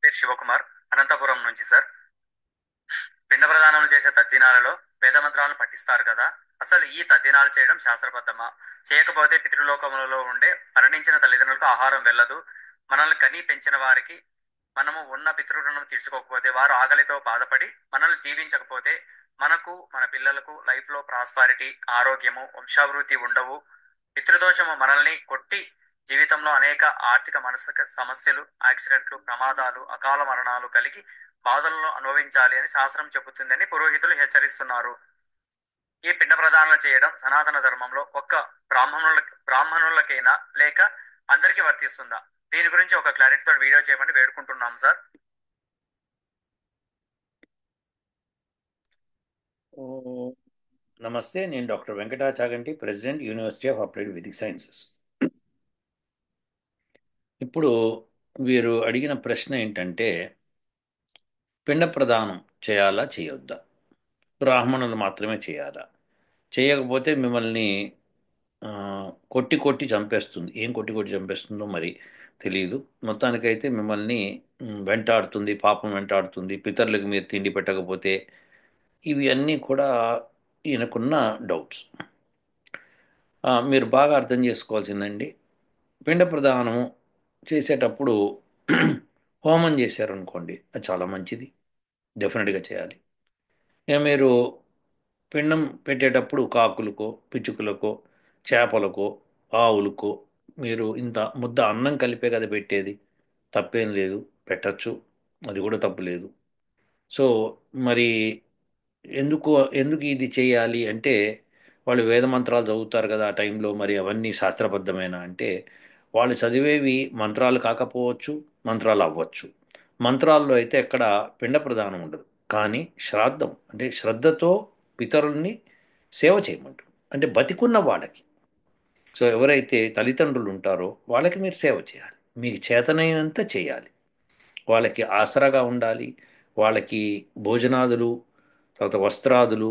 పేరు శివకుమార్, అనంతపురం నుంచి సార్. పిండ ప్రదానం చేసే తద్దినాలలో వేద మంత్రాలను పఠిస్తారు కదా. అసలు ఈ తద్దినాలు చేయడం శాస్త్రబద్ధమా? చేయకపోతే పితృలోకములలో ఉండే మరణించిన తల్లిదండ్రులకు ఆహారం వెళ్ళదు. మనల్ని కని పెంచిన వారికి మనము ఉన్న పితృ రుణం తీర్చుకోకపోతే, వారు ఆకలితో బాధపడి మనల్ని దీవించకపోతే, మనకు మన పిల్లలకు లైఫ్ లో ప్రాస్పారిటీ, ఆరోగ్యము, వంశాభివృద్ధి ఉండవు. పితృదోషము మనల్ని కొట్టి జీవితంలో అనేక ఆర్థిక మానసిక సమస్యలు, యాక్సిడెంట్లు, ప్రమాదాలు, అకాల మరణాలు కలిగి బాధలను అనుభవించాలి అని శాస్త్రం చెబుతుందని పురోహితులు హెచ్చరిస్తున్నారు. ఈ పిండ ప్రదానాలు చేయడం సనాతన ధర్మంలో ఒక్క బ్రాహ్మణులకైనా లేక అందరికీ వర్తిస్తుందా? దీని గురించి ఒక క్లారిటీతో వీడియో చేయమని వేడుకుంటున్నాం సార్. ఓ, నమస్తే. నేను doctor Venkata Chaganti, president, university of applied Vedic sciences. ఇప్పుడు వీరు అడిగిన ప్రశ్న ఏంటంటే, పిండ ప్రదానం చేయాలా చేయొద్దా? బ్రాహ్మణులు మాత్రమే చేయాలా? చేయకపోతే మిమ్మల్ని ఆ, కొట్టి కొట్టి చంపేస్తుంది. ఏం కొట్టి కొట్టి చంపేస్తుందో మరి తెలియదు. మొత్తానికైతే మిమ్మల్ని వెంటాడుతుంది, పాపం వెంటాడుతుంది. పితరులకు మీరు తిండి పెట్టకపోతే, ఇవి అన్నీ కూడా ఈయనకున్న డౌట్స్. మీరు బాగా అర్థం చేసుకోవాల్సిందండి, పిండ ప్రదానం చేసేటప్పుడు హోమం చేశారనుకోండి, అది చాలా మంచిది, డెఫినెట్గా చేయాలి. ఇక మీరు పిండం పెట్టేటప్పుడు కాకులకో, పిచ్చుకలకో, చేపలకో, ఆవులకో మీరు ఇంత ముద్ద అన్నం కలిపే కదా పెట్టేది, తప్పేం లేదు, పెట్టచ్చు, అది కూడా తప్పు లేదు. సో మరి ఎందుకు ఎందుకు ఇది చేయాలి అంటే, వాళ్ళు వేద మంత్రాలు చదువుతారు కదా ఆ టైంలో, మరి అవన్నీ శాస్త్రబద్ధమైన అంటే, వాళ్ళు చదివేవి మంత్రాలు కాకపోవచ్చు, మంత్రాలు అవ్వచ్చు. మంత్రాల్లో అయితే ఎక్కడ పిండ ప్రదానం ఉండదు, కానీ శ్రాద్ధం అంటే శ్రద్ధతో పితరుల్ని సేవ చేయమంటారు. అంటే బతికున్న వాళ్ళకి, సో ఎవరైతే తల్లిదండ్రులు ఉంటారో వాళ్ళకి మీరు సేవ చేయాలి, మీకు చేతనైనంత చేయాలి. వాళ్ళకి ఆసరాగా ఉండాలి, వాళ్ళకి భోజనాదులు, తర్వాత వస్త్రాదులు,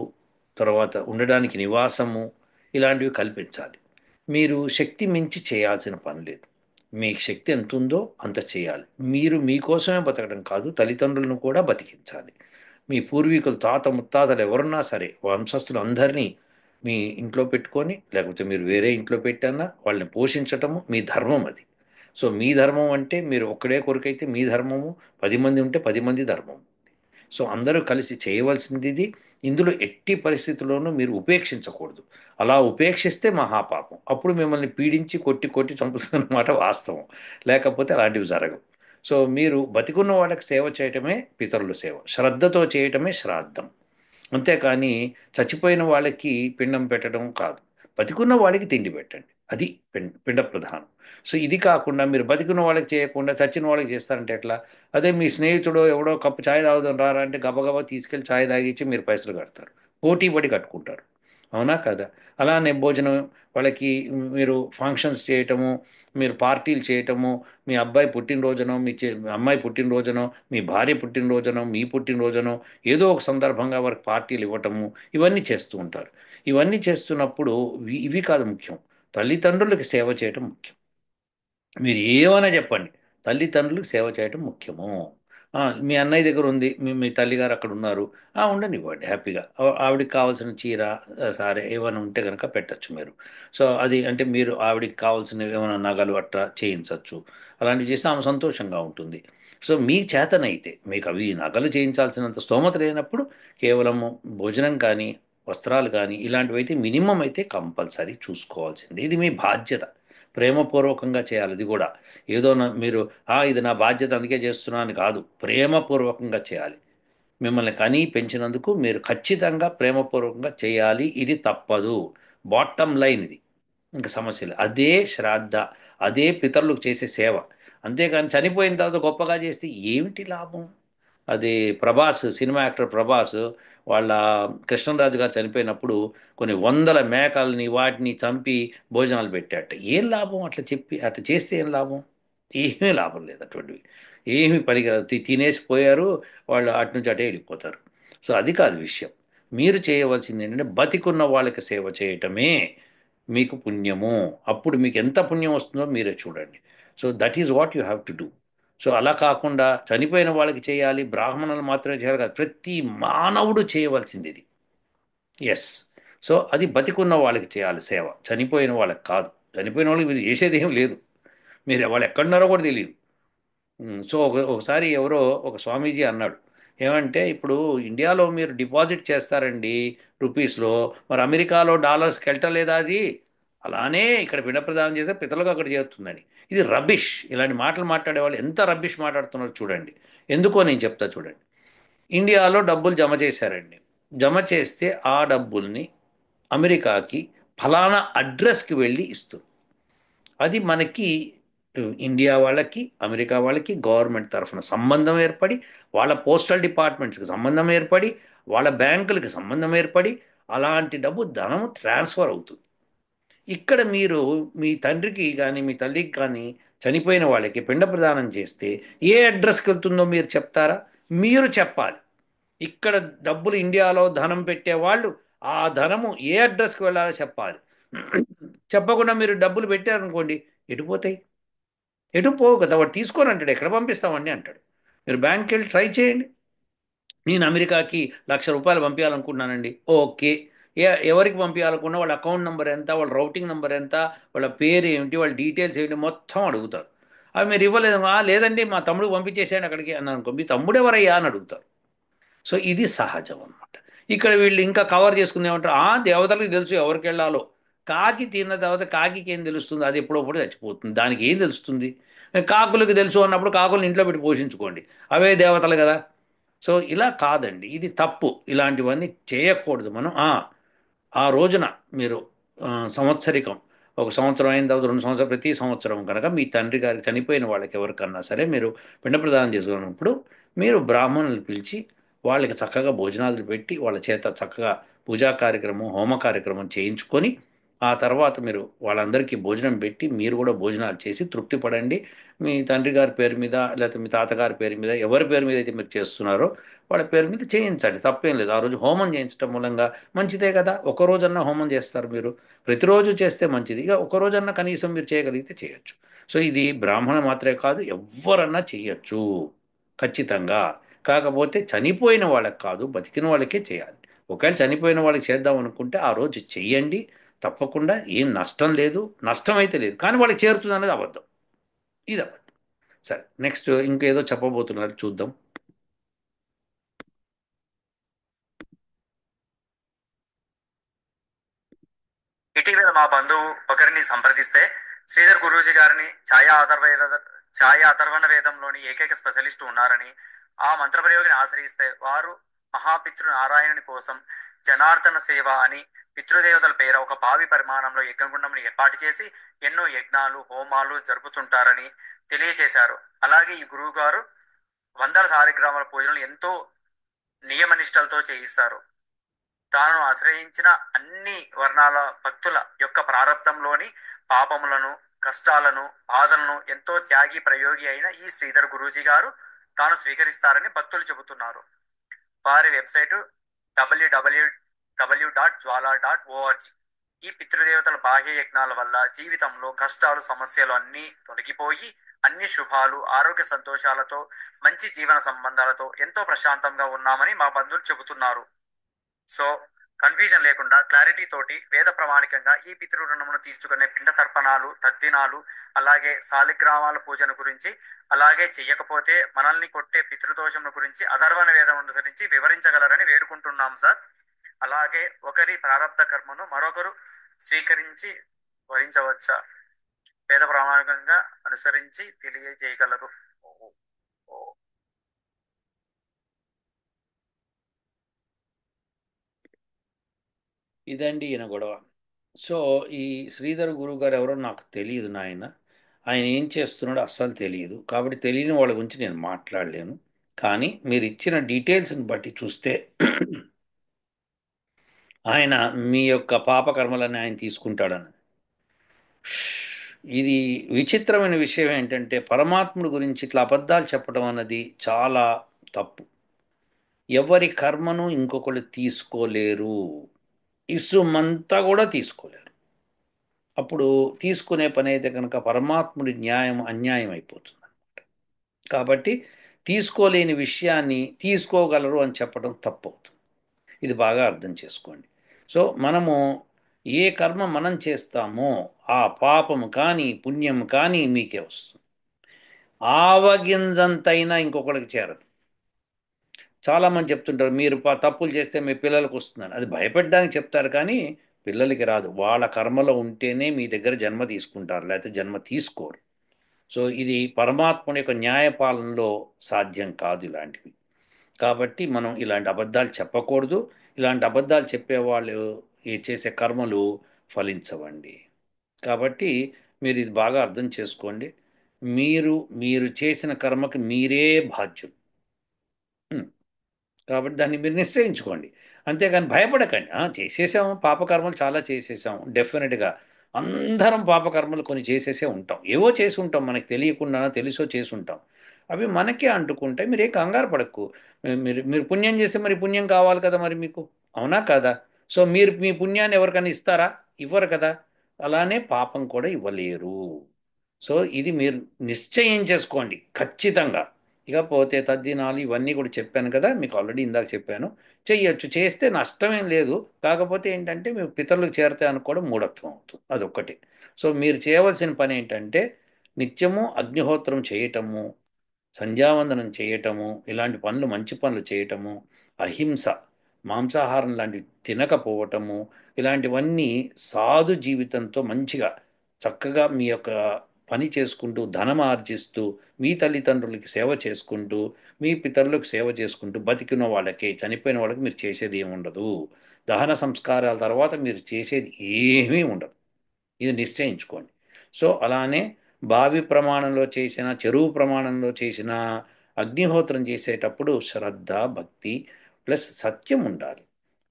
తర్వాత ఉండడానికి నివాసము, ఇలాంటివి కల్పించాలి. మీరు శక్తి మించి చేయాల్సిన పని లేదు. మీకు శక్తి ఎంత ఉందో అంత చేయాలి. మీరు మీకోసమే బతకడం కాదు, తల్లిదండ్రులను కూడా బతికించాలి. మీ పూర్వీకులు, తాత ముత్తాతలు ఎవరున్నా సరే, వంశస్థులు అందరినీ మీ ఇంట్లో పెట్టుకొని, లేకపోతే మీరు వేరే ఇంట్లో పెట్టన్నా వాళ్ళని పోషించటము మీ ధర్మం అది. సో మీ ధర్మం అంటే, మీరు ఒక్కడే కొరకైతే మీ ధర్మము, 10 మంది ఉంటే 10 మంది ధర్మం. సో అందరూ కలిసి చేయవలసింది ఇది. ఇందులో ఎట్టి పరిస్థితుల్లోనూ మీరు ఉపేక్షించకూడదు. అలా ఉపేక్షిస్తే మహాపాపం. అప్పుడు మిమ్మల్ని పీడించి కొట్టి కొట్టి చంపుతున్నమాట వాస్తవం. లేకపోతే అలాంటివి జరగవు. సో మీరు బతికున్న వాళ్ళకి సేవ చేయటమే పితరుల సేవ, శ్రద్ధతో చేయటమే శ్రాద్ధం. అంతేకాని చచ్చిపోయిన వాళ్ళకి పిండం పెట్టడం కాదు. బతికున్న వాళ్ళకి తిండి పెట్టండి, అది పిండ ప్రధానం. సో ఇది కాకుండా మీరు బతికున్న వాళ్ళకి చేయకుండా చచ్చిన వాళ్ళకి చేస్తారంటే ఎట్లా? అదే మీ స్నేహితుడు ఎవడో కప్పు ఛాయ్ తాగుదాం రారా అంటే గబగబా తీసుకెళ్ళి ఛాయ్ తాగిచ్చి మీరు పైసలు కడతారు, పోటీ పడి కట్టుకుంటారు. అవునా కదా? అలానే భోజనం వాళ్ళకి, మీరు ఫంక్షన్స్ చేయటము, మీరు పార్టీలు చేయటము, మీ అబ్బాయి పుట్టినరోజునో, మీ అమ్మాయి పుట్టినరోజునో, మీ భార్య పుట్టినరోజునో, మీ పుట్టినరోజునో, ఏదో ఒక సందర్భంగా వారికి పార్టీలు ఇవ్వటము, ఇవన్నీ చేస్తూ ఉంటారు. ఇవన్నీ చేస్తున్నప్పుడు ఇవి కాదు ముఖ్యం, తల్లిదండ్రులకు సేవ చేయటం ముఖ్యం. మీరు ఏమైనా చెప్పండి, తల్లిదండ్రులకు సేవ చేయటం ముఖ్యము. మీ అన్నయ్య దగ్గర ఉంది, మీ తల్లిగారు అక్కడ ఉన్నారు, ఉండనివ్వండి హ్యాపీగా. ఆవిడకి కావాల్సిన చీర, సారే ఏమైనా ఉంటే కనుక పెట్టచ్చు మీరు. సో అది అంటే మీరు ఆవిడకి కావాల్సిన ఏమైనా నగలు అట్లా చేయించవచ్చు. అలాంటివి చేస్తే ఆమె సంతోషంగా ఉంటుంది. సో మీ చేతనైతే, మీకు అవి నగలు చేయించాల్సినంత స్తోమత లేనప్పుడు, కేవలము భోజనం కానీ, వస్త్రాలు కానీ, ఇలాంటివి అయితే మినిమం అయితే కంపల్సరీ చూసుకోవాల్సింది. ఇది మీ బాధ్యత. ప్రేమపూర్వకంగా చేయాలి అది కూడా. ఏదో మీరు ఇది నా బాధ్యత అందుకే చేస్తున్నా అని కాదు, ప్రేమపూర్వకంగా చేయాలి. మిమ్మల్ని కని పెంచినందుకు మీరు ఖచ్చితంగా ప్రేమపూర్వకంగా చేయాలి, ఇది తప్పదు. బాటమ్ లైన్ ఇది. ఇంకా సమస్యలు అదే శ్రాద్ధ, అదే పితరులకు చేసే సేవ. అంతేగాని చనిపోయిన తర్వాత గొప్పగా చేస్తే ఏమిటి లాభం? అది ప్రభాస్, సినిమా యాక్టర్ ప్రభాస్, వాళ్ళ కృష్ణరాజు గారు చనిపోయినప్పుడు కొన్ని వందల మేకల్ని వాటిని చంపి భోజనాలు పెట్టాట. ఏం లాభం అట్లా చెప్పి అట్లా చేస్తే ఏం లాభం? ఏమీ లాభం లేదు అటువంటివి. ఏమి పనికిరాదు, తినేసి పోయారు వాళ్ళు, అటు నుంచి అటే వెళ్ళిపోతారు. సో అది కాదు విషయం. మీరు చేయవలసింది ఏంటంటే, బతికున్న వాళ్ళకి సేవ చేయటమే మీకు పుణ్యము. అప్పుడు మీకు ఎంత పుణ్యం వస్తుందో మీరే చూడండి. So that is what you have to do. So అలా కాకుండా చనిపోయిన వాళ్ళకి చేయాలి, బ్రాహ్మణులు మాత్రమే చేయాలి కాదు, ప్రతి మానవుడు చేయవలసింది ఇది. ఎస్. సో అది బతికున్న వాళ్ళకి చేయాలి సేవ, చనిపోయిన వాళ్ళకి కాదు. చనిపోయిన వాళ్ళకి మీరు చేసేది ఏం లేదు. మీరు వాళ్ళు ఎక్కడున్నారో కూడా తెలియదు. సో ఒకసారి ఎవరో ఒక స్వామీజీ అన్నాడు, ఏమంటే ఇప్పుడు ఇండియాలో మీరు డిపాజిట్ చేస్తారండి రూపీస్లో, మరి అమెరికాలో డాలర్స్కి వెళ్ళటలేదా అది? అలానే ఇక్కడ పిండ ప్రదానం చేస్తే పితలకు అక్కడ చేరుతుందని. ఇది రబ్బిష్. ఇలాంటి మాటలు మాట్లాడే వాళ్ళు ఎంత రబ్బిష్ మాట్లాడుతున్నారో చూడండి. ఎందుకో నేను చెప్తా చూడండి. ఇండియాలో డబ్బులు జమ చేశారండి. జమ చేస్తే ఆ డబ్బుల్ని అమెరికాకి ఫలానా అడ్రస్కి వెళ్ళి ఇస్తుంది. అది మనకి ఇండియా వాళ్ళకి అమెరికా వాళ్ళకి గవర్నమెంట్ తరఫున సంబంధం ఏర్పడి, వాళ్ళ పోస్టల్ డిపార్ట్మెంట్స్కి సంబంధం ఏర్పడి, వాళ్ళ బ్యాంకులకి సంబంధం ఏర్పడి, అలాంటి డబ్బు ధనం ట్రాన్స్ఫర్ అవుతుంది. ఇక్కడ మీరు మీ తండ్రికి కానీ మీ తల్లికి కానీ చనిపోయిన వాళ్ళకి పిండ ప్రదానం చేస్తే ఏ అడ్రస్కి వెళ్తుందో మీరు చెప్తారా? మీరు చెప్పాలి. ఇక్కడ డబ్బులు ఇండియాలో ధనం పెట్టేవాళ్ళు ఆ ధనము ఏ అడ్రస్కి వెళ్ళాలో చెప్పాలి. చెప్పకుండా మీరు డబ్బులు పెట్టారనుకోండి, ఎటు పోతాయి? ఎటు పోవు కదా. వాడు తీసుకొని అంటాడు, ఎక్కడ పంపిస్తామండి అంటాడు. మీరు బ్యాంక్కి వెళ్ళి ట్రై చేయండి. నేను అమెరికాకి ₹1,00,000 పంపించాలనుకుంటున్నానండి. ఓకే. ఎవరికి పంపించాలనుకున్నా వాళ్ళ అకౌంట్ నెంబర్ ఎంత, వాళ్ళ రౌటింగ్ నెంబర్ ఎంత, వాళ్ళ పేరు ఏమిటి, వాళ్ళ డీటెయిల్స్ ఏంటి, మొత్తం అడుగుతారు. అవి మీరు ఇవ్వలేదు, లేదండి మా తమ్ముడు పంపించేసాడు అక్కడికి అన్నాను అనుకో, మీ తమ్ముడు ఎవరయ్యా అని అడుగుతారు. సో ఇది సహజం అనమాట. ఇక్కడ వీళ్ళు ఇంకా కవర్ చేసుకుని ఏమంటారు, దేవతలకు తెలుసు ఎవరికి వెళ్ళాలో. కాకి తిన్న తర్వాత కాకికి ఏం తెలుస్తుంది? అది ఎప్పుడప్పుడు చచ్చిపోతుంది, దానికి ఏం తెలుస్తుంది? కాకులకు తెలుసు అన్నప్పుడు కాకులను ఇంట్లో పెట్టి పోషించుకోండి, అవే దేవతలు కదా. సో ఇలా కాదండి, ఇది తప్పు. ఇలాంటివన్నీ చేయకూడదు మనం. ఆ రోజున మీరు ఆ, సంవత్సరికం ఒక సంవత్సరం అయిన తర్వాత 2 సంవత్సరాలు, ప్రతి సంవత్సరం కనుక మీ తండ్రి గారికి చనిపోయిన వాళ్ళకి ఎవరికన్నా సరే మీరు పిండ ప్రదానం చేసుకున్నప్పుడు మీరు బ్రాహ్మణులు పిలిచి వాళ్ళకి చక్కగా భోజనాలు పెట్టి వాళ్ళ చేత చక్కగా పూజా కార్యక్రమం హోమ కార్యక్రమం చేయించుకొని ఆ తర్వాత మీరు వాళ్ళందరికీ భోజనం పెట్టి మీరు కూడా భోజనాలు చేసి తృప్తి పడండి. మీ తండ్రి గారి పేరు మీద లేకపోతే మీ తాతగారి పేరు మీద ఎవరి పేరు మీద అయితే మీరు చేస్తున్నారో వాళ్ళ పేరు మీద చేయించండి, తప్పేం లేదు. ఆ రోజు హోమం చేయించడం మూలంగా మంచిదే కదా. ఒక రోజన్నా హోమం చేస్తారు మీరు, ప్రతిరోజు చేస్తే మంచిది. ఇక ఒక రోజన్నా కనీసం మీరు చేయగలిగితే చేయొచ్చు. సో ఇది బ్రాహ్మణ మాత్రమే కాదు, ఎవ్వరన్నా చేయొచ్చు ఖచ్చితంగా. కాకపోతే చనిపోయిన వాళ్ళకి కాదు, బతికిన వాళ్ళకే చేయాలి. ఒకవేళ చనిపోయిన వాళ్ళకి చేద్దాం అనుకుంటే ఆ రోజు చెయ్యండి, తప్పకుండా. ఏం నష్టం లేదు, నష్టం అయితే లేదు, కానీ వాళ్ళకి చేరుతుంది అనేది అబద్ధం. ఇది అబద్ధం. సరే, నెక్స్ట్ ఇంకేదో చెప్పబోతున్నారు, చూద్దాం. ఇటీవల మా బంధువు ఒకరిని సంప్రదిస్తే శ్రీధర్ గురూజీ గారిని ఛాయా అథర్వణ వేదంలోని ఏకైక స్పెషలిస్ట్ ఉన్నారని, ఆ మంత్ర ప్రయోగిని ఆశ్రయిస్తే వారు మహాపితృ నారాయణుని కోసం జనార్దన సేవ అని పితృదేవతల పేర ఒక భావి పరిమాణంలో యజ్ఞగుండంని ఏర్పాటు చేసి ఎన్నో యజ్ఞాలు హోమాలు జరుపుతుంటారని తెలియజేశారు. అలాగే ఈ గురువు గారు వందల సాలిగ్రామాల పూజలు ఎంతో నియమనిష్టలతో చేయిస్తారు. తాను ఆశ్రయించిన అన్ని వర్ణాల భక్తుల యొక్క ప్రారంధంలోని పాపములను, కష్టాలను, బాధలను ఎంతో త్యాగి ప్రయోగి అయిన ఈ శ్రీధర్ గురూజీ గారు తాను స్వీకరిస్తారని భక్తులు చెబుతున్నారు. వారి వెబ్సైట్ www.jwala.org. ఈ పితృదేవతల బాహ్య యజ్ఞాల వల్ల జీవితంలో కష్టాలు సమస్యలు అన్నీ తొలగిపోయి అన్ని శుభాలు ఆరోగ్య సంతోషాలతో మంచి జీవన సంబంధాలతో ఎంతో ప్రశాంతంగా ఉన్నామని మా బంధువులు చెబుతున్నారు. సో కన్ఫ్యూజన్ లేకుండా క్లారిటీ తోటి వేద ప్రమాణికంగా ఈ పితృ రుణమును తీర్చుకునే పిండ తర్పణాలు, తద్దినాలు, అలాగే శాలిగ్రామాల పూజను గురించి, అలాగే చెయ్యకపోతే మనల్ని కొట్టే పితృదోషముల గురించి అధర్వణ వేదం అనుసరించి వివరించగలరని వేడుకుంటున్నాం సార్. అలాగే ఒకరి ప్రారంధ కర్మను మరొకరు స్వీకరించి వరించవచ్చా? వేద ప్రామాణికంగా అనుసరించి తెలియజేయగలరు. ఇదండి ఈయన గొడవ. సో ఈ శ్రీధర్ గురువు గారు ఎవరో నాకు తెలియదు నాయన. ఆయన ఏం చేస్తున్నాడో అస్సలు తెలియదు, కాబట్టి తెలియని వాళ్ళ గురించి నేను మాట్లాడలేను. కానీ మీరు ఇచ్చిన డీటెయిల్స్ని బట్టి చూస్తే ఆయన మీ యొక్క పాపకర్మలని ఆయన తీసుకుంటాడని. ఇది విచిత్రమైన విషయం ఏంటంటే పరమాత్ముడి గురించి ఇట్లా అబద్ధాలు చెప్పడం అన్నది చాలా తప్పు. ఎవరి కర్మను ఇంకొకళ్ళు తీసుకోలేరు, ఇసుమంతా కూడా తీసుకోలేరు. అప్పుడు తీసుకునే పని అయితే కనుక పరమాత్ముడి న్యాయం అన్యాయం అయిపోతుంది. కాబట్టి తీసుకోలేని విషయాన్ని తీసుకోగలరు అని చెప్పడం తప్పవుతుంది. ఇది బాగా అర్థం చేసుకోండి. సో మనము ఏ కర్మ మనం చేస్తామో ఆ పాపము కానీ పుణ్యం కానీ మీకే వస్తుంది. ఆవగింజంతైనా ఇంకొకరికి చేరదు. చాలామంది చెప్తుంటారు మీరు తప్పులు చేస్తే మీ పిల్లలకు వస్తుందని. అది భయపెట్టడానికి చెప్తారు కానీ పిల్లలకి రాదు. వాళ్ళ కర్మలో ఉంటేనే మీ దగ్గర జన్మ తీసుకుంటారు, లేకపోతే జన్మ తీసుకోరు. సో ఇది పరమాత్ముని యొక్క న్యాయపాలనలో సాధ్యం కాదు ఇలాంటివి. కాబట్టి మనం ఇలాంటి అబద్ధాలు చెప్పకూడదు. ఇలాంటి అబద్ధాలు చెప్పేవాళ్ళు ఈ చేసే కర్మలు ఫలించవండి. కాబట్టి మీరు ఇది బాగా అర్థం చేసుకోండి. మీరు మీరు చేసిన కర్మకి మీరే బాధ్యులు. ఉం. కాబట్టి దాన్ని మీరు నిశ్చయించుకోండి. అంతేగాని భయపడకండి. చేసేసాము పాపకర్మలు చాలా చేసేసాము డెఫినెట్గా. అందరం పాపకర్మలు కొన్ని చేసేసే ఉంటాం. ఏవో చేసి ఉంటాం మనకి తెలియకుండా తెలుసో చేసి ఉంటాం. అవి మనకే అంటుకుంటాయి. మీరు ఏ కంగారు పడకు. మీరు మీరు పుణ్యం చేస్తే మరి పుణ్యం కావాలి కదా మరి మీకు. అవునా కదా? సో మీరు మీ పుణ్యాన్ని ఎవరికైనా ఇస్తారా? ఇవ్వరు కదా. అలానే పాపం కూడా ఇవ్వలేరు. సో ఇది మీరు నిశ్చయం చేసుకోండి ఖచ్చితంగా. ఇకపోతే తద్దినాలు ఇవన్నీ కూడా చెప్పాను కదా మీకు, ఆల్రెడీ ఇందాక చెప్పాను. చెయ్యొచ్చు, చేస్తే నష్టమేం లేదు. కాకపోతే ఏంటంటే మేము పితరులకు చేరతాయి అనుకోవడం మూఢత్వం అవుతుంది, అదొక్కటి. సో మీరు చేయవలసిన పని ఏంటంటే నిత్యము అగ్నిహోత్రం చేయటము, సంధ్యావందనం చేయటము, ఇలాంటి పనులు మంచి పనులు చేయటము, అహింస, మాంసాహారం లాంటివి తినకపోవటము, ఇలాంటివన్నీ సాధు జీవితంతో మంచిగా చక్కగా మీ యొక్క పని చేసుకుంటూ ధనం ఆర్జిస్తూ మీ తల్లిదండ్రులకి సేవ చేసుకుంటూ మీ పితరులకు సేవ చేసుకుంటూ బతికిన వాళ్ళకి చనిపోయిన వాళ్ళకి మీరు చేసేది ఏమి ఉండదు. దహన సంస్కారాల తర్వాత మీరు చేసేది ఏమీ ఉండదు. ఇది నిశ్చయించుకోండి. సో అలానే బావి ప్రమాణంలో చేసిన, చెరువు ప్రమాణంలో చేసిన అగ్నిహోత్రం చేసేటప్పుడు శ్రద్ధ భక్తి ప్లస్ సత్యం ఉండాలి.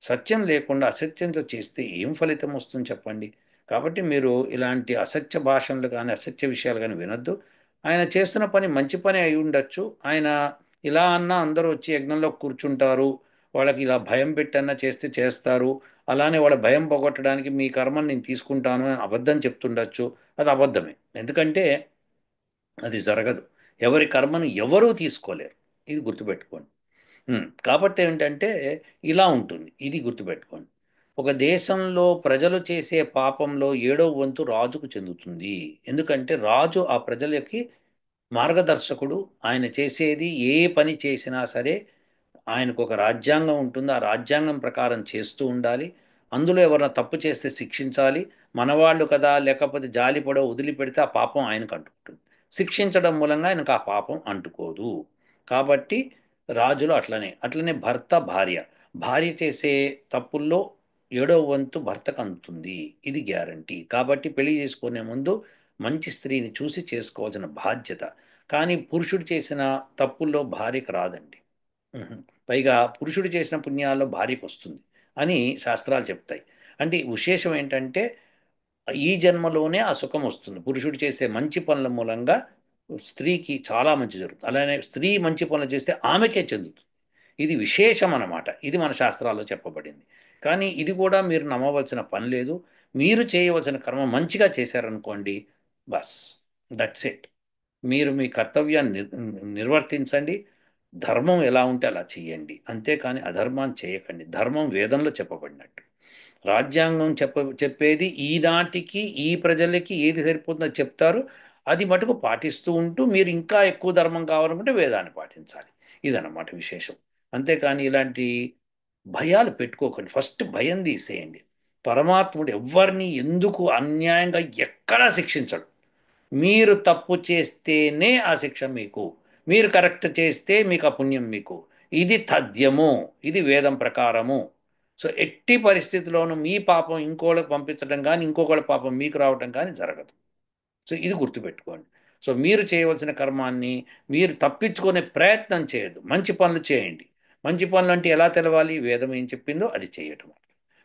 సత్యం లేకుండా అసత్యంతో చేస్తే ఏం ఫలితం వస్తుంది చెప్పండి. కాబట్టి మీరు ఇలాంటి అసత్య భాషలు కానీ అసత్య విషయాలు కానీ వినొద్దు. ఆయన చేస్తున్న పని మంచి పని అయి ఉండొచ్చు. ఆయన ఇలా అన్నా అందరూ వచ్చి యజ్ఞంలో కూర్చుంటారు, వాళ్ళకి ఇలా భయం పెట్టన్నా చేస్తే చేస్తారు. అలానే వాళ్ళ భయం పోగొట్టడానికి మీ కర్మను నేను తీసుకుంటాను అని అబద్ధం చెప్తుండొచ్చు. అది అబద్ధమే. ఎందుకంటే అది జరగదు. ఎవరి కర్మను ఎవరూ తీసుకోలేరు. ఇది గుర్తుపెట్టుకోండి. కాబట్టి ఏంటంటే ఇలా ఉంటుంది. ఇది గుర్తుపెట్టుకోండి. ఒక దేశంలో ప్రజలు చేసే పాపంలో ఏడో వంతు రాజుకు చెందుతుంది. ఎందుకంటే రాజు ఆ ప్రజలకి మార్గదర్శకుడు. ఆయన చేసేది ఏ పని చేసినా సరే ఆయనకు ఒక రాజ్యాంగం ఉంటుంది. ఆ రాజ్యాంగం ప్రకారం చేస్తూ ఉండాలి. అందులో ఎవరైనా తప్పు చేస్తే శిక్షించాలి. మనవాళ్ళు కదా, లేకపోతే జాలిపడో వదిలిపెడితే ఆ పాపం ఆయనకు అంటుకుంటుంది. శిక్షించడం మూలంగా ఆయనకు ఆ పాపం అంటుకోదు. కాబట్టి రాజులు అట్లనే భర్త భార్య, భార్య చేసే తప్పుల్లో ఏడో వంతు భర్తకు అందుతుంది. ఇది గ్యారంటీ. కాబట్టి పెళ్లి చేసుకునే ముందు మంచి స్త్రీని చూసి చేసుకోవాల్సిన బాధ్యత. కానీ పురుషుడు చేసిన తప్పుల్లో భార్యకు రాదండి. మ్మ్. పైగా పురుషుడు చేసిన పుణ్యాల్లో భార్యకు వస్తుంది అని శాస్త్రాలు చెప్తాయి. అంటే విశేషం ఏంటంటే ఈ జన్మలోనే ఆ సుఖం వస్తుంది. పురుషుడు చేసే మంచి పనుల మూలంగా స్త్రీకి చాలా మంచి జరుగుతుంది. అలానే స్త్రీ మంచి పనులు చేస్తే ఆమెకే చెందుతుంది. ఇది విశేషం అన్నమాట. ఇది మన శాస్త్రాల్లో చెప్పబడింది. కానీ ఇది కూడా మీరు నమ్మవలసిన పని లేదు. మీరు చేయవలసిన కర్మ మంచిగా చేశారనుకోండి, బస్, దట్స్ ఇట్. మీరు మీ కర్తవ్యాన్ని నిర్వర్తించండి. ధర్మం ఎలా ఉంటే అలా చేయండి. అంతేకాని అధర్మాన్ని చేయకండి. ధర్మం వేదంలో చెప్పబడినట్టు. రాజ్యాంగం చెప్పేది ఈనాటికి ఈ ప్రజలకి ఏది సరిపోతుందో చెప్తారు. అది మటుకు పాటిస్తూ ఉంటూ మీరు ఇంకా ఎక్కువ ధర్మం కావాలనుకుంటే వేదాన్ని పాటించాలి. ఇదన్నమాట విశేషం. అంతేకాని ఇలాంటి భయాలు పెట్టుకోకండి. ఫస్ట్ భయం తీసేయండి. పరమాత్ముడు ఎవ్వరిని ఎందుకు అన్యాయంగా ఎక్కడా శిక్షించడు. మీరు తప్పు చేస్తేనే ఆ శిక్ష మీకు. మీరు కరెక్ట్ చేస్తే మీకు ఆ పుణ్యం మీకు. ఇది తథ్యము. ఇది వేదం ప్రకారము. సో ఎట్టి పరిస్థితిలోనూ మీ పాపం ఇంకోళ్ళకి పంపించడం కానీ ఇంకొకళ్ళ పాపం మీకు రావడం కానీ జరగదు. సో ఇది గుర్తుపెట్టుకోండి. సో మీరు చేయవలసిన కర్మాన్ని మీరు తప్పించుకునే ప్రయత్నం చేయొద్దు. మంచి పనులు చేయండి. మంచి పనులు అంటే ఎలా తెలవాలి? వేదం ఏం చెప్పిందో అది చేయటం.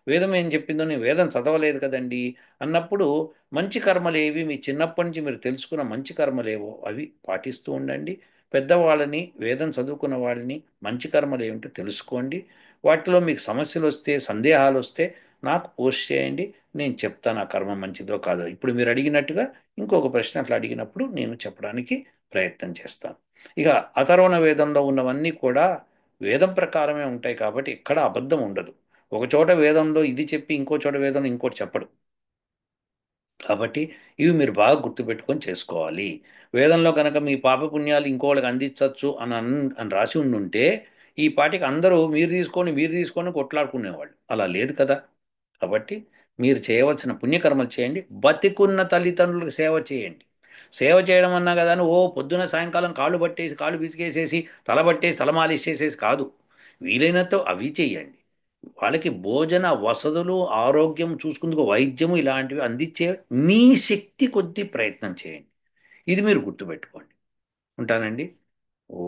వేదం ఏం చెప్పిందో నేను వేదం చదవలేదు కదండి అన్నప్పుడు మంచి కర్మలేవి మీ చిన్నప్పటి నుంచి మీరు తెలుసుకున్న మంచి కర్మలేవో అవి పాటిస్తూ ఉండండి. పెద్దవాళ్ళని, వేదం చదువుకున్న వాళ్ళని మంచి కర్మలు ఏమిటో తెలుసుకోండి. వాటిలో మీకు సమస్యలు వస్తే, సందేహాలు వస్తే నాకు పోస్ట్ చేయండి. నేను చెప్తాను ఆ కర్మ మంచిదో కాదో. ఇప్పుడు మీరు అడిగినట్టుగా ఇంకొక ప్రశ్న అట్లా అడిగినప్పుడు నేను చెప్పడానికి ప్రయత్నం చేస్తాను. ఇక అథర్వణ వేదంలో ఉన్నవన్నీ కూడా వేదం ప్రకారమే ఉంటాయి కాబట్టి ఎక్కడ అబద్ధం ఉండదు. ఒక చోట వేదంలో ఇది చెప్పి ఇంకో చోట వేదంలో ఇంకోటి చెప్పడు. కాబట్టి ఇవి మీరు బాగా గుర్తుపెట్టుకొని చేసుకోవాలి. వేదంలో కనుక మీ పాపపుణ్యాలు ఇంకోళ్ళకి అందించవచ్చు అని రాసి ఉండుంటే ఈ పాటికి అందరూ మీరు తీసుకొని కొట్లాడుకునేవాళ్ళు. అలా లేదు కదా. కాబట్టి మీరు చేయవలసిన పుణ్యకర్మలు చేయండి. బతికున్న తల్లిదండ్రులకు సేవ చేయండి. సేవ చేయడం అన్నా కదా అని ఓ పొద్దున సాయంకాలం కాళ్ళు పట్టేసి కాళ్ళు పిసికేసేసి తల పట్టేసి తలమాలిష్ కాదు. వీలైనంత అవి చేయండి. వాళ్ళకి భోజన వసతులు ఆరోగ్యం చూసుకుందుకు వైద్యము ఇలాంటివి అందించే మీ శక్తి కొద్దీ ప్రయత్నం చేయండి. ఇది మీరు గుర్తుపెట్టుకోండి. ఉంటానండి. ఓ